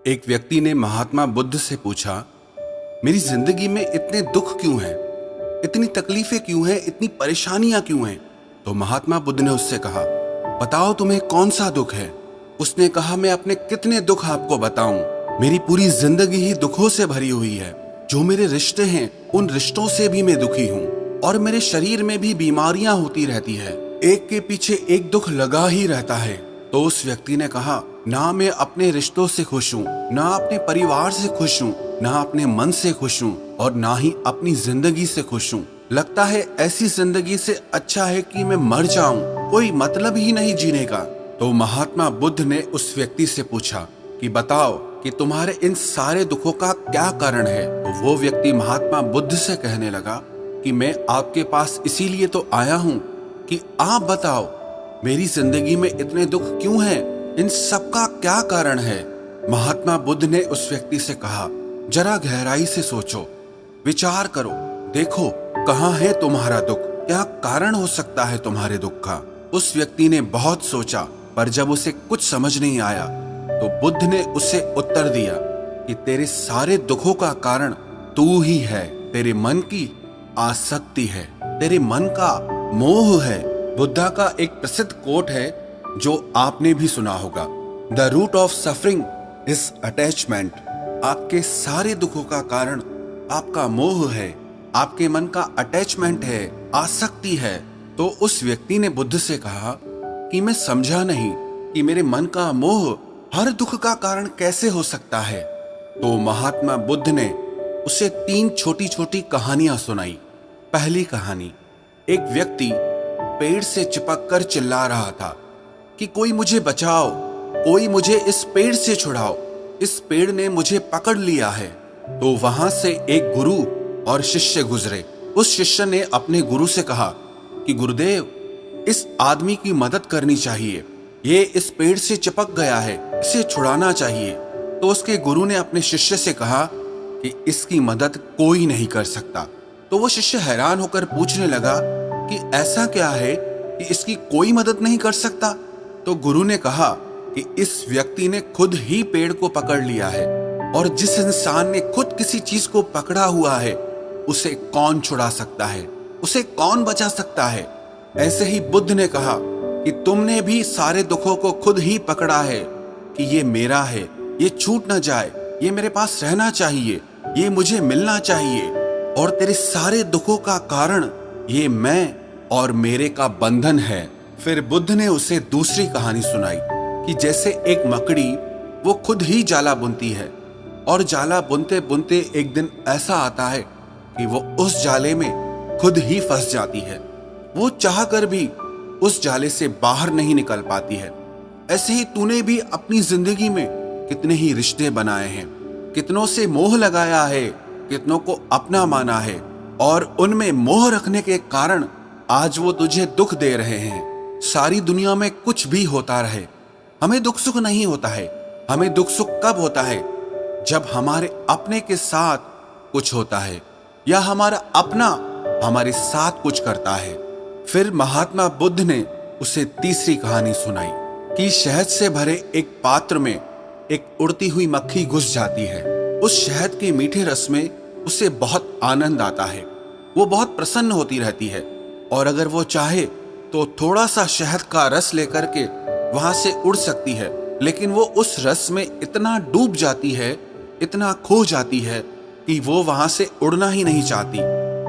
एक व्यक्ति ने महात्मा बुद्ध से पूछा, मेरी जिंदगी में इतने दुख क्यों हैं? इतनी तकलीफें क्यों हैं? इतनी परेशानियां क्यों हैं? तो महात्मा बुद्ध ने उससे कहा, बताओ तुम्हें कौन सा दुख है? उसने कहा, मैं अपने कितने दुख आपको बताऊं? मेरी पूरी जिंदगी ही दुखों से भरी हुई है। जो मेरे रिश्ते हैं उन रिश्तों से भी मैं दुखी हूँ और मेरे शरीर में भी बीमारियां होती रहती है। एक के पीछे एक दुख लगा ही रहता है। तो उस व्यक्ति ने कहा, ना मैं अपने रिश्तों से खुश हूँ, ना अपने परिवार से खुश हूँ, ना अपने मन से खुश हूँ और ना ही अपनी जिंदगी से खुश हूँ। लगता है ऐसी जिंदगी से अच्छा है कि मैं मर जाऊं, कोई मतलब ही नहीं जीने का। तो महात्मा बुद्ध ने उस व्यक्ति से पूछा कि बताओ कि तुम्हारे इन सारे दुखों का क्या कारण है? तो वो व्यक्ति महात्मा बुद्ध से कहने लगा कि मैं आपके पास इसीलिए तो आया हूँ कि आप बताओ मेरी जिंदगी में इतने दुख क्यों हैं? इन सब का क्या कारण है? महात्मा बुद्ध ने उस व्यक्ति से कहा, जरा गहराई से सोचो, विचार करो, देखो कहाँ है तुम्हारा दुख, क्या कारण हो सकता है तुम्हारे दुख का। उस व्यक्ति ने बहुत सोचा, पर जब उसे कुछ समझ नहीं आया तो बुद्ध ने उसे उत्तर दिया कि तेरे सारे दुखों का कारण तू ही है। तेरे मन की आसक्ति है, तेरे मन का मोह है। बुद्धा का एक प्रसिद्ध कोट है जो आपने भी सुना होगा, the root of suffering is attachment. आपके सारे दुखों का कारण आपका मोह है, आपके मन का अटैचमेंट है, आसक्ति है। तो उस व्यक्ति ने बुद्ध से कहा कि मैं समझा नहीं कि मेरे मन का मोह हर दुख का कारण कैसे हो सकता है। तो महात्मा बुद्ध ने उसे 3 छोटी छोटी कहानियां सुनाई। पहली कहानी, एक व्यक्ति पेड़ से चिपक कर चिल्ला रहा था कि कोई मुझे बचाओ, कोई मुझे इस पेड़ से छुड़ाओ, इस पेड़ ने मुझे पकड़ लिया है। तो वहां से एक गुरु और शिष्य गुजरे। उस शिष्य ने अपने गुरु से कहा कि गुरुदेव, इस आदमी की मदद करनी चाहिए, ये इस पेड़ से चिपक गया है, इसे छुड़ाना चाहिए। तो उसके गुरु ने अपने शिष्य से कहा कि इसकी मदद कोई नहीं कर सकता। तो वो शिष्य हैरान होकर पूछने लगा कि ऐसा क्या है कि इसकी कोई मदद नहीं कर सकता। तो गुरु ने कहा कि इस व्यक्ति ने खुद ही पेड़ को पकड़ लिया है और जिस इंसान ने खुद किसी चीज को पकड़ा हुआ है उसे कौन छुड़ा सकता है, उसे कौन बचा सकता है। ऐसे ही बुद्ध ने कहा कि तुमने भी सारे दुखों को खुद ही पकड़ा है कि ये मेरा है, ये छूट ना जाए, ये मेरे पास रहना चाहिए, ये मुझे मिलना चाहिए। और तेरे सारे दुखों का कारण ये मैं और मेरे का बंधन है। फिर बुद्ध ने उसे दूसरी कहानी सुनाई कि जैसे एक मकड़ी वो खुद ही जाला बुनती है और जाला बुनते बुनते एक दिन ऐसा आता है कि वो उस जाले में खुद ही फंस जाती है। वो चाह कर भी उस जाले से बाहर नहीं निकल पाती है। ऐसे ही तूने भी अपनी जिंदगी में कितने ही रिश्ते बनाए हैं, कितनों से मोह लगाया है, कितनों को अपना माना है और उनमें मोह रखने के कारण आज वो तुझे दुख दे रहे हैं। सारी दुनिया में कुछ भी होता रहे, हमें दुख सुख नहीं होता है। हमें दुख सुख कब होता है? जब हमारे अपने के साथ कुछ होता है या हमारा अपना हमारे साथ कुछ करता है। फिर महात्मा बुद्ध ने उसे तीसरी कहानी सुनाई कि शहद से भरे एक पात्र में एक उड़ती हुई मक्खी घुस जाती है। उस शहद के मीठे रस में उसे बहुत आनंद आता है, वो बहुत प्रसन्न होती रहती है और अगर वो चाहे तो थोड़ा सा शहद का रस लेकर के वहां से उड़ सकती है, लेकिन वो उस रस में इतना डूब जाती है, इतना खो जाती है कि वो वहां से उड़ना ही नहीं चाहती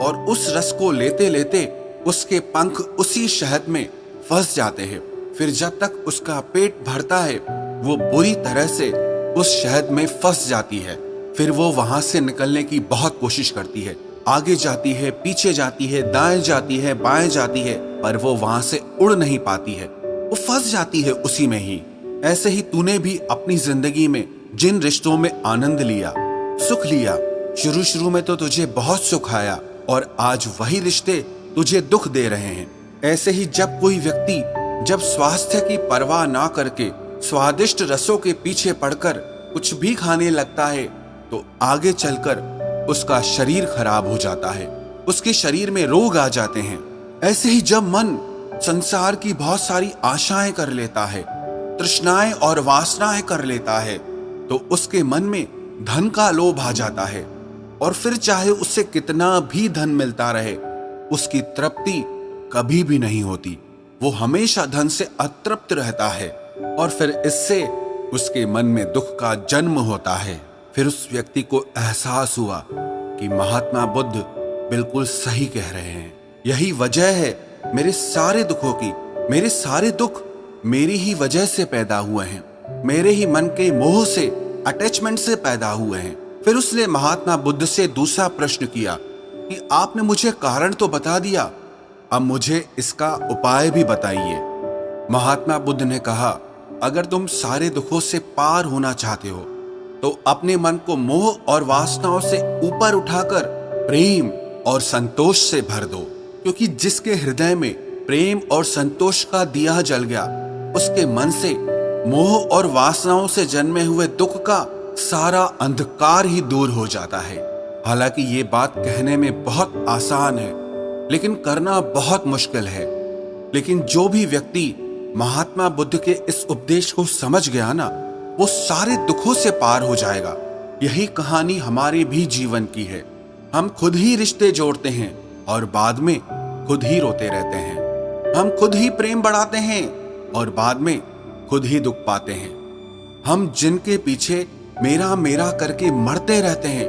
और उस रस को लेते लेते उसके पंख उसी शहद में फंस जाते हैं। फिर जब तक उसका पेट भरता है वो बुरी तरह से उस शहद में फंस जाती है। फिर वो वहां से निकलने की बहुत कोशिश करती है, आगे जाती है, पीछे जाती है, दाएं जाती है, बाएं जाती है, पर वो वहां से उड़ नहीं पाती है, वो फंस जाती है उसी में ही। ऐसे ही तूने भी अपनी जिंदगी में जिन रिश्तों में आनंद लिया, सुख लिया, शुरू शुरू में तो तुझे बहुत सुख आया और आज वही रिश्ते तुझे दुख दे रहे हैं। ऐसे ही जब कोई व्यक्ति जब स्वास्थ्य की परवाह ना करके स्वादिष्ट रसों के पीछे पड़कर कुछ भी खाने लगता है तो आगे चलकर उसका शरीर खराब हो जाता है, उसके शरीर में रोग आ जाते हैं। ऐसे ही जब मन संसार की बहुत सारी आशाएं कर लेता है, तृष्णाएं और वासनाएं कर लेता है, तो उसके मन में धन का लोभ आ जाता है और फिर चाहे उससे कितना भी धन मिलता रहे, उसकी तृप्ति कभी भी नहीं होती। वो हमेशा धन से अतृप्त रहता है और फिर इससे उसके मन में दुख का जन्म होता है। फिर उस व्यक्ति को एहसास हुआ कि महात्मा बुद्ध बिल्कुल सही कह रहे हैं। यही वजह है मेरे सारे दुखों की। मेरे सारे दुख मेरी ही वजह से पैदा हुए हैं, मेरे ही मन के मोह से, अटैचमेंट से पैदा हुए हैं। फिर उसने महात्मा बुद्ध से दूसरा प्रश्न किया कि आपने मुझे कारण तो बता दिया, अब मुझे इसका उपाय भी बताइए। महात्मा बुद्ध ने कहा, अगर तुम सारे दुखों से पार होना चाहते हो तो अपने मन को मोह और वासनाओं से ऊपर उठाकर प्रेम और संतोष से भर दो, क्योंकि जिसके हृदय में प्रेम और संतोष का दिया जल गया, उसके मन से मोह और वासनाओं से जन्मे हुए दुख का सारा अंधकार ही दूर हो जाता है। हालांकि ये बात कहने में बहुत आसान है, लेकिन करना बहुत मुश्किल है। लेकिन जो भी व्यक्ति महात्मा बुद्ध के इस उपदेश को समझ गया ना, वो सारे दुखों से पार हो जाएगा। यही कहानी हमारे भी जीवन की है। हम खुद ही रिश्ते जोड़ते हैं और बाद में खुद ही रोते रहते हैं। हम खुद ही प्रेम बढ़ाते हैं और बाद में खुद ही दुख पाते हैं। हम जिनके पीछे मेरा मेरा करके मरते रहते हैं,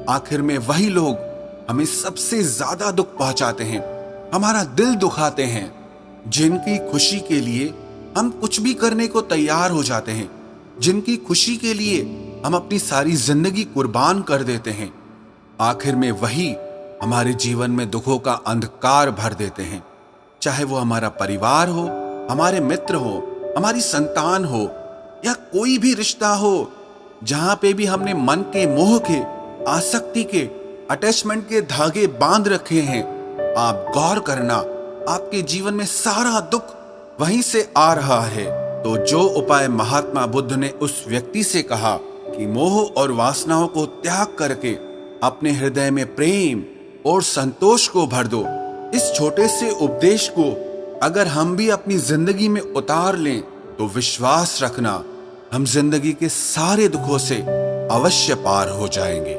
आखिर में वही लोग हमें सबसे ज्यादा दुख पहुंचाते हैं, हमारा दिल दुखाते हैं। जिनकी खुशी के लिए हम कुछ भी करने को तैयार हो जाते हैं, जिनकी खुशी के लिए हम अपनी सारी जिंदगी कुर्बान कर देते हैं, आखिर में वही हमारे जीवन में दुखों का अंधकार भर देते हैं। चाहे वो हमारा परिवार हो, हमारे मित्र हो, हमारी संतान हो या कोई भी रिश्ता हो, जहां पे भी हमने मन के मोह के, आसक्ति के, अटैचमेंट के धागे बांध रखे हैं, आप गौर करना, आपके जीवन में सारा दुख वहीं से आ रहा है। तो जो उपाय महात्मा बुद्ध ने उस व्यक्ति से कहा कि मोह और वासनाओं को त्याग करके अपने हृदय में प्रेम और संतोष को भर दो, इस छोटे से उपदेश को अगर हम भी अपनी जिंदगी में उतार लें तो विश्वास रखना, हम जिंदगी के सारे दुखों से अवश्य पार हो जाएंगे।